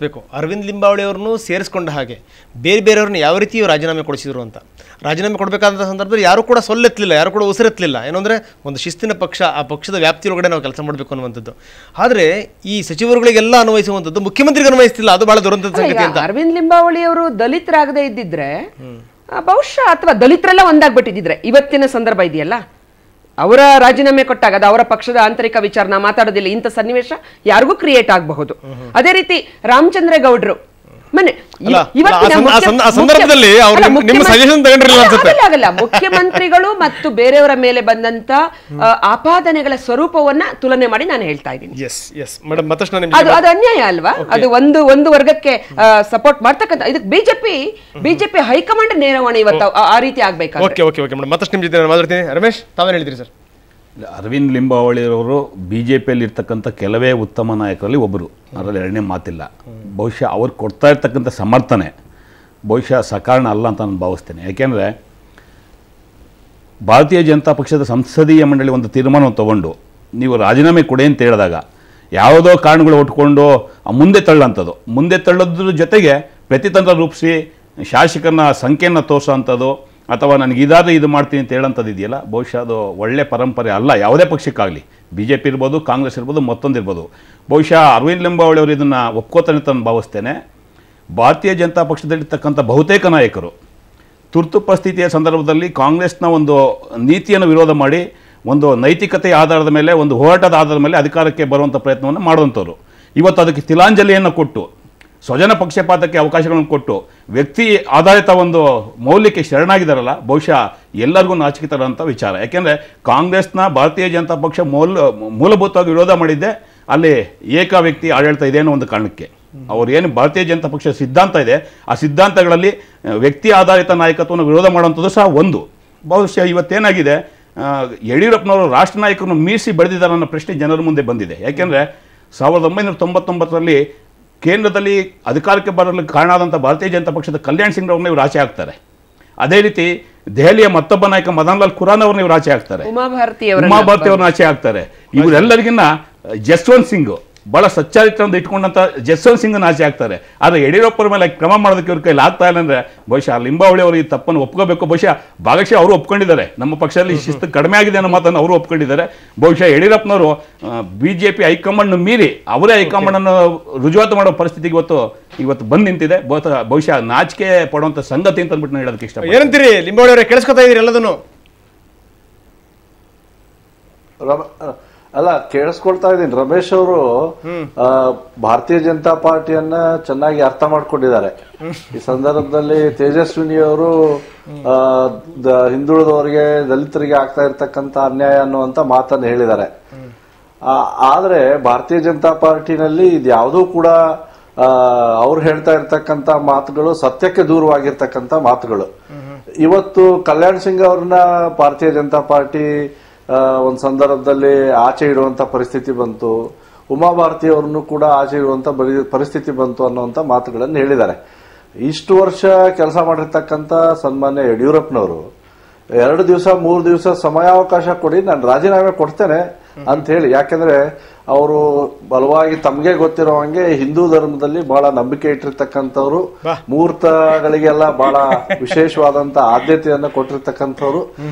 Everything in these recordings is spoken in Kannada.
ಬೇಕು. ಅರವಿಂದ್ ಲಿಂಬಾವಳಿ ಅವ್ರನ್ನೂ ಸೇರಿಸ್ಕೊಂಡ ಹಾಗೆ ಬೇರೆ ಬೇರೆಯವ್ರನ್ನ ಯಾವ ರೀತಿ ರಾಜೀನಾಮೆ ಕೊಡಿಸಿದ್ರು ಅಂತ. ರಾಜೀನಾಮೆ ಕೊಡಬೇಕಾದಂಥ ಸಂದರ್ಭದಲ್ಲಿ ಯಾರೂ ಕೂಡ ಸೊಲ್ಲೆತ್ತಲಿಲ್ಲ, ಯಾರೂ ಕೂಡ ಉಸಿರೆತ್ತಲಿಲ್ಲ. ಏನಂದರೆ ಒಂದು ಶಿಸ್ತಿನ ಪಕ್ಷ, ಆ ಪಕ್ಷದ ವ್ಯಾಪ್ತಿಯೊಳಗಡೆ ನಾವು ಕೆಲಸ ಮಾಡಬೇಕು ಅನ್ನುವಂಥದ್ದು. ಆದರೆ ಈ ಸಚಿವರುಗಳಿಗೆಲ್ಲ ಅನ್ವಯಿಸುವಂಥದ್ದು ಮುಖ್ಯಮಂತ್ರಿಗೆ ಅನ್ವಯಿಸ್ತಿಲ್ಲ. ಅದು ಬಹಳ ದುರಂತದ ಸಂಗತಿ ಅಂತ. ಅರವಿಂದ್ ಲಿಂಬಾವಳಿ ಅವರು ದಲಿತರಾಗದೇ ಇದ್ದಿದ್ರೆ ಬಹುಶಃ, ಅಥವಾ ದಲಿತರೆಲ್ಲ ಒಂದಾಗ್ಬಿಟ್ಟಿದ್ರೆ ಇವತ್ತಿನ ಸಂದರ್ಭ ಇದೆಯಲ್ಲ, ಅವರ ರಾಜೀನಾಮೆ ಕೊಟ್ಟಾಗ ಅದು ಅವರ ಪಕ್ಷದ ಆಂತರಿಕ ವಿಚಾರ, ನಾ ಮಾತಾಡೋದಿಲ್ಲ, ಇಂಥ ಸನ್ನಿವೇಶ ಯಾರಿಗೂ ಕ್ರಿಯೇಟ್ ಆಗಬಹುದು. ಅದೇ ರೀತಿ ರಾಮಚಂದ್ರೇಗೌಡರು ಮುಖ್ಯಮಂತ್ರಿಗಳು ಮತ್ತು ಬೇರೆಯವರ ಮೇಲೆ ಬಂದಂತ ಆಪಾದನೆಗಳ ಸ್ವರೂಪವನ್ನ ತುಲನೆ ಮಾಡಿ ನಾನು ಹೇಳ್ತಾ ಇದ್ದೀನಿ. ಅದು ಅನ್ಯಾಯ ಅಲ್ವಾ? ಅದು ಒಂದು ವರ್ಗಕ್ಕೆ ಸಪೋರ್ಟ್ ಮಾಡ್ತಕ್ಕಂಥ ಇದಕ್ಕೆ ಬಿಜೆಪಿ ಹೈಕಮಾಂಡ್ ನೇರವಾಣಿ ಇವತ್ತು ಆ ರೀತಿ ಆಗ್ಬೇಕಾದ್ರೆ. ರಮೇಶ್, ತಾವೇನು ಹೇಳಿದ್ರಿ ಸರ್? ಅರವಿಂದ್ ಲಿಂಬಾವಳಿಯವರು ಬಿ ಜೆ ಪಿಯಲ್ಲಿ ಇರ್ತಕ್ಕಂಥ ಕೆಲವೇ ಉತ್ತಮ ನಾಯಕರಲ್ಲಿ ಒಬ್ಬರು, ಅದರಲ್ಲಿ ಎರಡನೇ ಮಾತಿಲ್ಲ. ಬಹುಶಃ ಅವ್ರು ಕೊಡ್ತಾ ಇರ್ತಕ್ಕಂಥ ಸಮರ್ಥನೆ ಬಹುಶಃ ಸಕಾರಣ ಅಲ್ಲ ಅಂತ ನಾನು ಭಾವಿಸ್ತೇನೆ. ಯಾಕೆಂದರೆ ಭಾರತೀಯ ಜನತಾ ಪಕ್ಷದ ಸಂಸದೀಯ ಮಂಡಳಿ ಒಂದು ತೀರ್ಮಾನವನ್ನು ತೊಗೊಂಡು ನೀವು ರಾಜೀನಾಮೆ ಕೊಡಿ ಅಂತ ಹೇಳಿದಾಗ ಯಾವುದೋ ಕಾರಣಗಳು ಉಟ್ಕೊಂಡು ಮುಂದೆ ತಳ್ಳೋದ್ರ ಜೊತೆಗೆ ಪ್ರತಿತಂತ್ರ ರೂಪಿಸಿ ಶಾಸಕನ ಸಂಖ್ಯೆಯನ್ನು ತೋರಿಸೋವಂಥದ್ದು ಅಥವಾ ನನಗೆ ಇದು ಮಾಡ್ತೀನಿ ಅಂತ ಹೇಳೋಂಥದ್ದು ಇದೆಯಲ್ಲ, ಬಹುಶಃ ಅದು ಒಳ್ಳೆ ಪರಂಪರೆ ಅಲ್ಲ ಯಾವುದೇ ಪಕ್ಷಕ್ಕಾಗಲಿ. ಬಿ ಜೆ ಪಿ ಇರ್ಬೋದು, ಕಾಂಗ್ರೆಸ್ ಇರ್ಬೋದು, ಮತ್ತೊಂದಿರ್ಬೋದು. ಬಹುಶಃ ಅರವಿಂದ್ ಲಿಂಬಾವಳಿ ಅವರು ಇದನ್ನು ಒಪ್ಕೋತಾನೆ ಅಂತ ನಾನು ಭಾವಿಸ್ತೇನೆ. ಭಾರತೀಯ ಜನತಾ ಪಕ್ಷದಲ್ಲಿರ್ತಕ್ಕಂಥ ಬಹುತೇಕ ನಾಯಕರು ತುರ್ತು ಪರಿಸ್ಥಿತಿಯ ಸಂದರ್ಭದಲ್ಲಿ ಕಾಂಗ್ರೆಸ್ನ ಒಂದು ನೀತಿಯನ್ನು ವಿರೋಧ ಮಾಡಿ ಒಂದು ನೈತಿಕತೆಯ ಆಧಾರದ ಮೇಲೆ, ಒಂದು ಹೋರಾಟದ ಆಧಾರದ ಮೇಲೆ ಅಧಿಕಾರಕ್ಕೆ ಬರುವಂಥ ಪ್ರಯತ್ನವನ್ನು ಮಾಡುವಂಥವ್ರು ಇವತ್ತು ಅದಕ್ಕೆ ತಿಲಾಂಜಲಿಯನ್ನು ಕೊಟ್ಟು, ಸ್ವಜನ ಪಕ್ಷಪಾತಕ್ಕೆ ಅವಕಾಶಗಳನ್ನು ಕೊಟ್ಟು, ವ್ಯಕ್ತಿ ಆಧಾರಿತ ಒಂದು ಮೌಲ್ಯಕ್ಕೆ ಶರಣಾಗಿದ್ದಾರಲ್ಲ, ಬಹುಶಃ ಎಲ್ಲರಿಗೂ ನಾಚಿಕೆತರಂಥ ವಿಚಾರ. ಯಾಕೆಂದರೆ ಕಾಂಗ್ರೆಸ್ನ ಭಾರತೀಯ ಜನತಾ ಪಕ್ಷ ಮೂಲಭೂತವಾಗಿ ವಿರೋಧ ಮಾಡಿದ್ದೆ ಅಲ್ಲಿ ಏಕ ವ್ಯಕ್ತಿ ಆಡಳಿತ ಇದೆ ಅನ್ನೋ ಒಂದು ಕಾರಣಕ್ಕೆ. ಅವ್ರು ಏನು ಭಾರತೀಯ ಜನತಾ ಪಕ್ಷ ಸಿದ್ಧಾಂತ ಇದೆ, ಆ ಸಿದ್ಧಾಂತಗಳಲ್ಲಿ ವ್ಯಕ್ತಿ ಆಧಾರಿತ ನಾಯಕತ್ವವನ್ನು ವಿರೋಧ ಮಾಡುವಂಥದ್ದು ಸಹ ಒಂದು. ಬಹುಶಃ ಇವತ್ತೇನಾಗಿದೆ, ಯಡಿಯೂರಪ್ಪನವರು ರಾಷ್ಟ್ರ ನಾಯಕರನ್ನು ಮೀರಿಸಿ ಬೆಳೆದಿದ್ದಾರೆ ಅನ್ನೋ ಪ್ರಶ್ನೆ ಜನರ ಮುಂದೆ ಬಂದಿದೆ. ಯಾಕೆಂದರೆ 1999ರಲ್ಲಿ ಕೇಂದ್ರದಲ್ಲಿ ಅಧಿಕಾರಕ್ಕೆ ಬರಲು ಕಾರಣ ಆದಂಥ ಭಾರತೀಯ ಜನತಾ ಪಕ್ಷದ ಕಲ್ಯಾಣ್ ಸಿಂಗ್ ಅವ್ರನ್ನ ಇವರು ಆಚೆ ಹಾಕ್ತಾರೆ. ಅದೇ ರೀತಿ ದೆಹಲಿಯ ಮತ್ತೊಬ್ಬ ನಾಯಕ ಮದನ್ ಲಾಲ್ ಖುರಾನ ಅವ್ರನ್ನ ಇವರು ಆಚೆ ಹಾಕ್ತಾರೆ, ಉಮಾಭಾರತಿ ಅವ್ರನ್ನ ಆಚೆ ಹಾಕ್ತಾರೆ. ಇವರೆಲ್ಲರಿಗಿನ್ನ ಜಸ್ವಂತ್ ಸಿಂಗ್, ಬಹಳ ಸಚ್ಚಾರಿತ್ರವನ್ನು ಇಟ್ಕೊಂಡಂಥ ಜಸ್ವಂತ್ ಸಿಂಗ್ನ ಆಚೆ ಹಾಕ್ತಾರೆ. ಆದರೆ ಯಡಿಯೂರಪ್ಪರ ಮೇಲೆ ಕ್ರಮ ಮಾಡೋದಕ್ಕೆ ಇವ್ರ ಕೈಲಿ ಆಗ್ತಾ ಇಲ್ಲ ಅಂದರೆ ಬಹುಶಃ ಲಿಂಬಾವಳಿ ಅವರು ಈ ತಪ್ಪನ್ನು ಒಪ್ಕೋಬೇಕು. ಬಹುಶಃ ಭಾಗಶಃ ಅವರು ಒಪ್ಕೊಂಡಿದ್ದಾರೆ, ನಮ್ಮ ಪಕ್ಷದಲ್ಲಿ ಶಿಸ್ತು ಕಡಿಮೆ ಆಗಿದೆ ಅನ್ನೋ ಮಾತನ್ನು ಅವರು ಒಪ್ಕೊಂಡಿದ್ದಾರೆ. ಬಹುಶಃ ಯಡಿಯೂರಪ್ಪನವರು BJP ಹೈಕಮಾಂಡ್ ಮೀರಿ ಅವರೇ ಹೈಕಮಾಂಡನ್ನು ರುಜುವಾತು ಮಾಡೋ ಪರಿಸ್ಥಿತಿಗೆ ಇವತ್ತು ಬಂದು ನಿಂತಿದೆ. ಬಹುಶಃ ನಾಚಿಕೆ ಪಡುವಂಥ ಸಂಗತಿ ಅಂತ ಅಂದ್ಬಿಟ್ಟು ನಾನು ಹೇಳೋದಕ್ಕೆ ಇಷ್ಟ. ಏನಂತೀರಿ ಲಿಂಬಾವಳಿ ಅವರೇ, ಕೇಳಿಸ್ಕೊತಾ ಇದೀರಿ ಎಲ್ಲದನ್ನು? ಅಲ್ಲ, ಕೇಳಿಸ್ಕೊಳ್ತಾ ಇದ್ದೀನಿ. ರಮೇಶ್ ಅವರು ಭಾರತೀಯ ಜನತಾ ಪಾರ್ಟಿಯನ್ನ ಚೆನ್ನಾಗಿ ಅರ್ಥ ಮಾಡ್ಕೊಂಡಿದ್ದಾರೆ. ಈ ಸಂದರ್ಭದಲ್ಲಿ ತೇಜಸ್ವಿನಿ ಅವರು ಹಿಂದುಳಿದವರಿಗೆ, ದಲಿತರಿಗೆ ಆಗ್ತಾ ಇರ್ತಕ್ಕಂಥ ಅನ್ಯಾಯ ಅನ್ನುವಂತ ಮಾತನ್ನು ಹೇಳಿದ್ದಾರೆ. ಆದ್ರೆ ಭಾರತೀಯ ಜನತಾ ಪಾರ್ಟಿನಲ್ಲಿ ಇದ್ಯಾವುದೂ ಕೂಡ ಅವ್ರು ಹೇಳ್ತಾ ಇರ್ತಕ್ಕಂಥ ಮಾತುಗಳು ಸತ್ಯಕ್ಕೆ ದೂರವಾಗಿರ್ತಕ್ಕಂಥ ಮಾತುಗಳು. ಇವತ್ತು ಕಲ್ಯಾಣ್ ಸಿಂಗ್ ಅವ್ರನ್ನ ಭಾರತೀಯ ಜನತಾ ಪಾರ್ಟಿ ಒಂದು ಸಂದರ್ಭದಲ್ಲಿ ಆಚೆ ಇಡುವಂತ ಪರಿಸ್ಥಿತಿ ಬಂತು, ಉಮಾಭಾರತಿ ಅವ್ರನ್ನು ಕೂಡ ಆಚೆ ಇಡುವಂತ ಪರಿಸ್ಥಿತಿ ಬಂತು ಅನ್ನುವಂತ ಮಾತುಗಳನ್ನು ಹೇಳಿದ್ದಾರೆ. ಇಷ್ಟು ವರ್ಷ ಕೆಲಸ ಮಾಡಿರ್ತಕ್ಕಂಥ ಸನ್ಮಾನ್ಯ ಯಡಿಯೂರಪ್ಪನವರು 2 ದಿವಸ 3 ದಿವಸ ಸಮಯಾವಕಾಶ ಕೊಡಿ, ನಾನು ರಾಜೀನಾಮೆ ಕೊಡ್ತೇನೆ ಅಂತ ಹೇಳಿ. ಯಾಕೆಂದ್ರೆ ಅವರು ಬಲವಾಗಿ ತಮಗೆ ಗೊತ್ತಿರೋ ಹಂಗೆ ಹಿಂದೂ ಧರ್ಮದಲ್ಲಿ ಬಹಳ ನಂಬಿಕೆ ಇಟ್ಟಿರ್ತಕ್ಕಂಥವ್ರು, ಮುಹೂರ್ತಗಳಿಗೆಲ್ಲ ಬಹಳ ವಿಶೇಷವಾದಂತ ಆದ್ಯತೆಯನ್ನ ಕೊಟ್ಟಿರ್ತಕ್ಕಂಥವ್ರು.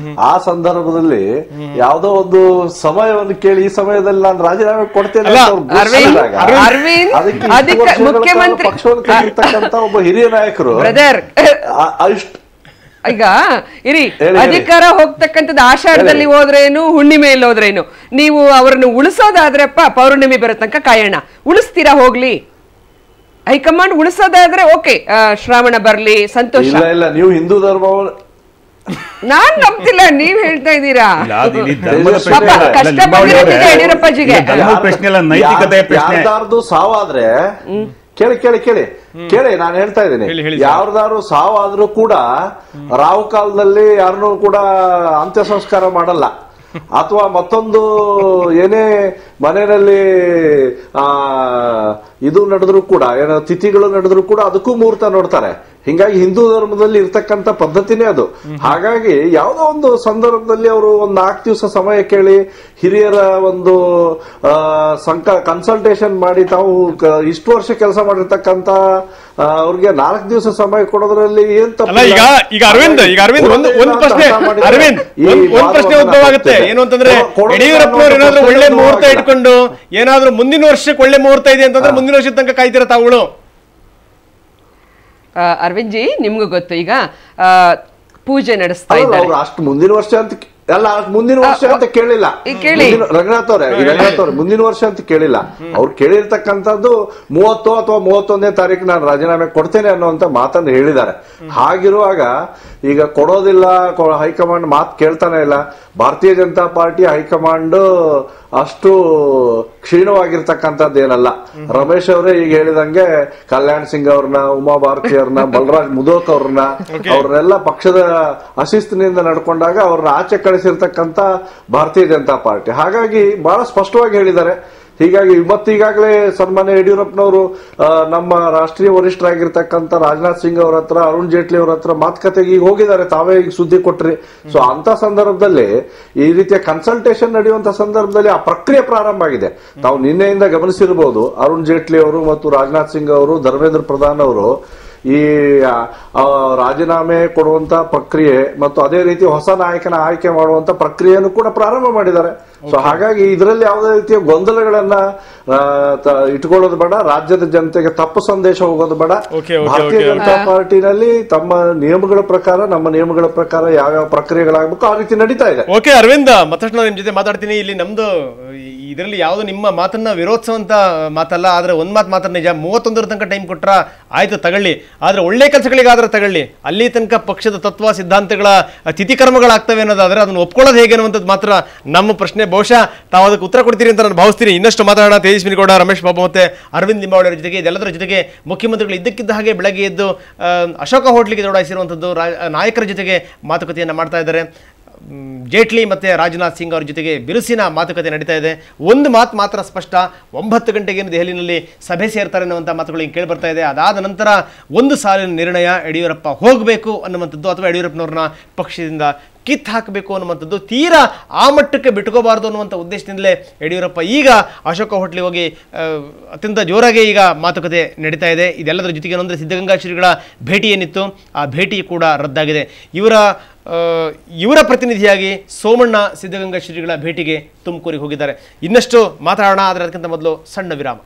ಆ ಸಂದರ್ಭದಲ್ಲಿ ಯಾವುದೋ ಒಂದು ಸಮಯವನ್ನು ಕೇಳಿ ಈ ಸಮಯದಲ್ಲಿ ನಾನು ರಾಜೀನಾಮೆ ಕೊಡ್ತೇನೆ ಮುಖ್ಯಮಂತ್ರಿ ಪಕ್ಷವನ್ನು ಕಟ್ಟಿರ್ತಕ್ಕಂಥ ಒಬ್ಬ ಹಿರಿಯ ನಾಯಕರು ಅಷ್ಟು ಈಗ ಇರಿ, ಅಧಿಕಾರ ಹೋಗ್ತಕ್ಕಂಥದ್ದು ಆಷಾಢದಲ್ಲಿ ಹೋದ್ರೇನು, ಹುಣ್ಣಿಮೆಯಲ್ಲಿ ಹೋದ್ರೇನು, ನೀವು ಅವರನ್ನು ಉಳಿಸೋದಾದ್ರೆಪ್ಪ ಪೌರ್ಣಿಮೆ ಬರೋ ತನಕ ಕಾಯೋಣ. ಉಳಿಸ್ತೀರಾ? ಹೋಗ್ಲಿ, ಹೈಕಮಾಂಡ್ ಉಳಿಸೋದಾದ್ರೆ ಓಕೆ, ಶ್ರಾವಣ ಬರ್ಲಿ, ಸಂತೋಷ. ಇಲ್ಲ, ನೀವು ಹಿಂದೂ ಧರ್ಮ ನಾನ್ ನಂಬ್ತಿಲ್ಲ, ನೀವ್ ಹೇಳ್ತಾ ಇದ್ದೀರಾ. ಕಷ್ಟಪಟ್ಟಿರ್ತಿದೆ ಯಡಿಯೂರಪ್ಪಜಿಗೆ. ಯಾರ್ದಾರ್ದು ಸಾವಾದ್ರೆ ಕೇಳಿ ನಾನು ಹೇಳ್ತಾ ಇದ್ದೀನಿ, ಯಾವ್ದಾದ್ರು ಸಾವಾದ್ರೂ ಕೂಡ ರಾವು ಕಾಲದಲ್ಲಿ ಯಾರನ್ನೂ ಕೂಡ ಅಂತ್ಯ ಸಂಸ್ಕಾರ ಮಾಡಲ್ಲ. ಅಥವಾ ಮತ್ತೊಂದು ಏನೇ ಮನೆಯಲ್ಲಿ ಇದು ನಡೆದ್ರು ಕೂಡ ಏನೋ ತಿಥಿಗಳು ನಡೆದ್ರು ಕೂಡ ಅದಕ್ಕೂ ಮುಹೂರ್ತ ನೋಡ್ತಾರೆ. ಹಿಂಗಾಗಿ ಹಿಂದೂ ಧರ್ಮದಲ್ಲಿ ಇರ್ತಕ್ಕಂಥ ಪದ್ಧತಿನೇ ಅದು. ಹಾಗಾಗಿ ಯಾವುದೋ ಒಂದು ಸಂದರ್ಭದಲ್ಲಿ ಅವರು ಒಂದು 4 ದಿವಸ ಸಮಯ ಕೇಳಿ ಹಿರಿಯರ ಒಂದು ಕನ್ಸಲ್ಟೇಷನ್ ಮಾಡಿ ತಾವು ಇಷ್ಟು ವರ್ಷ ಕೆಲಸ ಮಾಡಿರ್ತಕ್ಕಂಥ ಅವ್ರಿಗೆ 4 ದಿವಸ ಸಮಯ ಕೊಡೋದ್ರಲ್ಲಿ ಏನ್ ತಪ್ಪು? ಈಗ ಅರವಿಂದ್ ಒಂದು ಪ್ರಶ್ನೆ ಉದ್ಭವ ಆಗುತ್ತೆ. ಏನು ಅಂತಂದ್ರೆ ಯಡಿಯೂರಪ್ಪನವ್ರು ಏನಾದ್ರೂ ಒಳ್ಳೆ ಮುಹೂರ್ತ ಇಟ್ಕೊಂಡು ಏನಾದ್ರೂ ಮುಂದಿನ ವರ್ಷಕ್ಕೆ ಒಳ್ಳೆ ಮುಹೂರ್ತ ಇದೆ ಅಂತಂದ್ರೆ ಮುಂದಿನ ವರ್ಷದ ತನಕ ಕಾಯ್ತೀರ ತಾವುಗಳು? ಅರವಿಂದ್ ಜಿ, ನಿಮ್ಗೂ ಗೊತ್ತು, ಈಗ ಪೂಜೆ ನಡೆಸ್ತಾ ಇದ್ದಾರೆ. ಅಷ್ಟು ಮುಂದಿನ ವರ್ಷ ಅಂತ ಅಲ್ಲ, ಮುಂದಿನ ವರ್ಷ ಅಂತ ಕೇಳಿಲ್ಲ ರಂಗನಾಥ್ ಅವ್ರೆ. ಮುಂದಿನ ವರ್ಷ ಅಂತ ಕೇಳಿಲ್ಲ. ಅವ್ರು ಕೇಳಿರ್ತಕ್ಕಂಥದ್ದು 30 ಅಥವಾ 31ನೇ ತಾರೀಕು ನಾನು ರಾಜೀನಾಮೆ ಕೊಡ್ತೇನೆ ಅನ್ನುವಂತ ಮಾತನ್ನು ಹೇಳಿದ್ದಾರೆ. ಹಾಗಿರುವಾಗ ಈಗ ಕೊಡೋದಿಲ್ಲ, ಹೈಕಮಾಂಡ್ ಮಾತು ಕೇಳ್ತಾನೆ ಇಲ್ಲ. ಭಾರತೀಯ ಜನತಾ ಪಾರ್ಟಿ ಹೈಕಮಾಂಡ್ ಅಷ್ಟು ಕ್ಷೀಣವಾಗಿರ್ತಕ್ಕಂಥದ್ದು ಏನಲ್ಲ. ರಮೇಶ್ ಅವರೇ ಈಗ ಹೇಳಿದಂಗೆ ಕಲ್ಯಾಣ್ ಸಿಂಗ್ ಅವ್ರನ್ನ, ಉಮಾ ಭಾರತಿ ಅವ್ರನ್ನ, ಬಲರಾಜ್ ಮುದೋಕ್ ಅವ್ರನ್ನೆಲ್ಲ ಪಕ್ಷದ ಅಶಿಸ್ತಿನಿಂದ ನಡ್ಕೊಂಡಾಗ ಅವ್ರನ್ನ ಆಚೆ ಕಳಿಸಿರ್ತಕ್ಕಂಥ ಭಾರತೀಯ ಜನತಾ ಪಾರ್ಟಿ. ಹಾಗಾಗಿ ಬಹಳ ಸ್ಪಷ್ಟವಾಗಿ ಹೇಳಿದ್ದಾರೆ. ಹೀಗಾಗಿ ಈಗಾಗಲೇ ಸನ್ಮಾನ್ಯ ಯಡಿಯೂರಪ್ಪನವರು ನಮ್ಮ ರಾಷ್ಟ್ರೀಯ ವರಿಷ್ಠರಾಗಿರ್ತಕ್ಕಂಥ ರಾಜನಾಥ್ ಸಿಂಗ್ ಅವ್ರ ಹತ್ರ, ಅರುಣ್ ಜೇಟ್ಲಿ ಅವ್ರ ಹತ್ರ ಮಾತುಕತೆಗೆ ಈಗ ಹೋಗಿದ್ದಾರೆ. ತಾವೇ ಈಗ ಸುದ್ದಿ ಕೊಟ್ರಿ. ಸೊ ಅಂತ ಸಂದರ್ಭದಲ್ಲಿ ಈ ರೀತಿಯ ಕನ್ಸಲ್ಟೇಷನ್ ನಡೆಯುವಂತ ಸಂದರ್ಭದಲ್ಲಿ ಆ ಪ್ರಕ್ರಿಯೆ ಪ್ರಾರಂಭ ಆಗಿದೆ. ತಾವು ನಿನ್ನೆಯಿಂದ ಗಮನಿಸಿರಬಹುದು. ಅರುಣ್ ಜೇಟ್ಲಿ ಅವರು ಮತ್ತು ರಾಜನಾಥ್ ಸಿಂಗ್ ಅವರು, ಧರ್ಮೇಂದ್ರ ಪ್ರಧಾನ್ ಅವರು ಈ ರಾಜೀನಾಮೆ ಕೊಡುವಂತ ಪ್ರಕ್ರಿಯೆ ಮತ್ತು ಅದೇ ರೀತಿ ಹೊಸ ನಾಯಕನ ಆಯ್ಕೆ ಮಾಡುವಂತ ಪ್ರಕ್ರಿಯೆಯನ್ನು ಕೂಡ ಪ್ರಾರಂಭ ಮಾಡಿದ್ದಾರೆ. ಸೊ ಹಾಗಾಗಿ ಇದರಲ್ಲಿ ಯಾವುದೇ ರೀತಿಯ ಗೊಂದಲಗಳನ್ನ ಇಟ್ಕೊಳ್ಳೋದು ಬೇಡ. ರಾಜ್ಯದ ಜನತೆಗೆ ತಪ್ಪು ಸಂದೇಶ ಹೋಗೋದು ಬೇಡ. ಭಾರತೀಯ ಜನತಾ ಪಾರ್ಟಿನಲ್ಲಿ ತಮ್ಮ ನಿಯಮಗಳ ಪ್ರಕಾರ, ನಮ್ಮ ನಿಯಮಗಳ ಪ್ರಕಾರ ಯಾವ್ಯಾವ ಪ್ರಕ್ರಿಯೆಗಳಾಗಬೇಕು ಆ ರೀತಿ ನಡೀತಾ ಇದೆ. ಓಕೆ ಅರವಿಂದ್, ಮತ್ತಷ್ಟು ನಿಮ್ ಜೊತೆ ಮಾತಾಡ್ತೀನಿ. ಇಲ್ಲಿ ನಮ್ದು ಇದರಲ್ಲಿ ಯಾವುದು ನಿಮ್ಮ ಮಾತನ್ನ ವಿರೋಧಿಸುವಂತ ಮಾತಲ್ಲ. ಆದ್ರೆ ಒಂದ್ ಮಾತನ್ನ ನಿಜ, 31ರ ತನಕ ಟೈಮ್ ಕೊಟ್ರ ಆಯ್ತು ತಗೊಳ್ಳಿ, ಆದ್ರೆ ಒಳ್ಳೆ ಕೆಲಸಗಳಿಗಾದ್ರೆ ತಗೊಳ್ಳಿ. ಅಲ್ಲಿ ತನಕ ಪಕ್ಷದ ತತ್ವ ಸಿದ್ಧಾಂತಗಳ ತಿಥಿಕರ್ಮಗಳಾಗ್ತವೆ ಅನ್ನೋದಾದ್ರೆ ಅದನ್ನು ಒಪ್ಕೊಳ್ಳೋದು ಹೇಗೆ ಅನ್ನುವಂಥದ್ದು ಮಾತ್ರ ನಮ್ಮ ಪ್ರಶ್ನೆ. ಬಹುಶಃ ತಾವು ಅದಕ್ಕೆ ಉತ್ತರ ಕೊಡ್ತೀರಿ ಅಂತ ನಾನು ಭಾವಿಸ್ತೀನಿ. ಇನ್ನಷ್ಟು ಮಾತಾಡೋಣ ತೇಜಸ್ವಿನಿ ಗೌಡ, ರಮೇಶ್ ಬಾಬು ಮತ್ತೆ ಅರವಿಂದ್ ಲಿಂಬಾವಳಿ ಅವರ ಜೊತೆಗೆ. ಇದೆಲ್ಲದರ ಜೊತೆಗೆ ಮುಖ್ಯಮಂತ್ರಿಗಳು ಇದ್ದಕ್ಕಿದ್ದ ಹಾಗೆ ಬೆಳಗ್ಗೆ ಎದ್ದು ಅಶೋಕ ಹೋಟ್ಲಿಗೆ ದೌಡಾಯಿಸಿರುವಂಥದ್ದು, ನಾಯಕರ ಜೊತೆಗೆ ಮಾತುಕತೆಯನ್ನು ಮಾಡ್ತಾ ಇದ್ದಾರೆ. ಜೇಟ್ಲಿ ಮತ್ತು ರಾಜನಾಥ್ ಸಿಂಗ್ ಅವ್ರ ಜೊತೆಗೆ ಬಿರುಸಿನ ಮಾತುಕತೆ ನಡೀತಾ ಇದೆ. ಒಂದು ಮಾತು ಮಾತ್ರ ಸ್ಪಷ್ಟ, 9 ಗಂಟೆಗೆ ದೆಹಲಿನಲ್ಲಿ ಸಭೆ ಸೇರ್ತಾರೆ ಅನ್ನುವಂಥ ಮಾತುಗಳು ಹಿಂಗೆ ಕೇಳಿ ಬರ್ತಾ ಇದೆ. ಅದಾದ ನಂತರ ಒಂದು ಸಾಲಿನ ನಿರ್ಣಯ, ಯಡಿಯೂರಪ್ಪ ಹೋಗಬೇಕು ಅನ್ನುವಂಥದ್ದು ಅಥವಾ ಯಡಿಯೂರಪ್ಪನವ್ರನ್ನ ಪಕ್ಷದಿಂದ ಕಿತ್ತು ಹಾಕಬೇಕು ಅನ್ನುವಂಥದ್ದು, ತೀರಾ ಆ ಮಟ್ಟಕ್ಕೆ ಬಿಟ್ಕೋಬಾರ್ದು ಅನ್ನುವಂಥ ಉದ್ದೇಶದಿಂದಲೇ ಯಡಿಯೂರಪ್ಪ ಈಗ ಅಶೋಕ ಹೋಟ್ಲಿ ಹೋಗಿ ಅತ್ಯಂತ ಜೋರಾಗಿ ಈಗ ಮಾತುಕತೆ ನಡೀತಾ ಇದೆ. ಇದೆಲ್ಲದರ ಜೊತೆಗೆ ಏನಂದರೆ ಸಿದ್ಧಗಂಗಾ ಶ್ರೀಗಳ ಭೇಟಿ ಏನಿತ್ತು ಆ ಭೇಟಿ ಕೂಡ ರದ್ದಾಗಿದೆ. ಇವರ ಪ್ರತಿನಿಧಿಯಾಗಿ ಸೋಮಣ್ಣ ಸಿದ್ಧಗಂಗಾ ಶ್ರೀಗಳ ಭೇಟಿಗೆ ತುಮಕೂರಿಗೆ ಹೋಗಿದ್ದಾರೆ. ಇನ್ನಷ್ಟು ಮಾತಾಡೋಣ, ಆದರೆ ಅದಕ್ಕಿಂತ ಮೊದಲು ಸಣ್ಣ ವಿರಾಮ.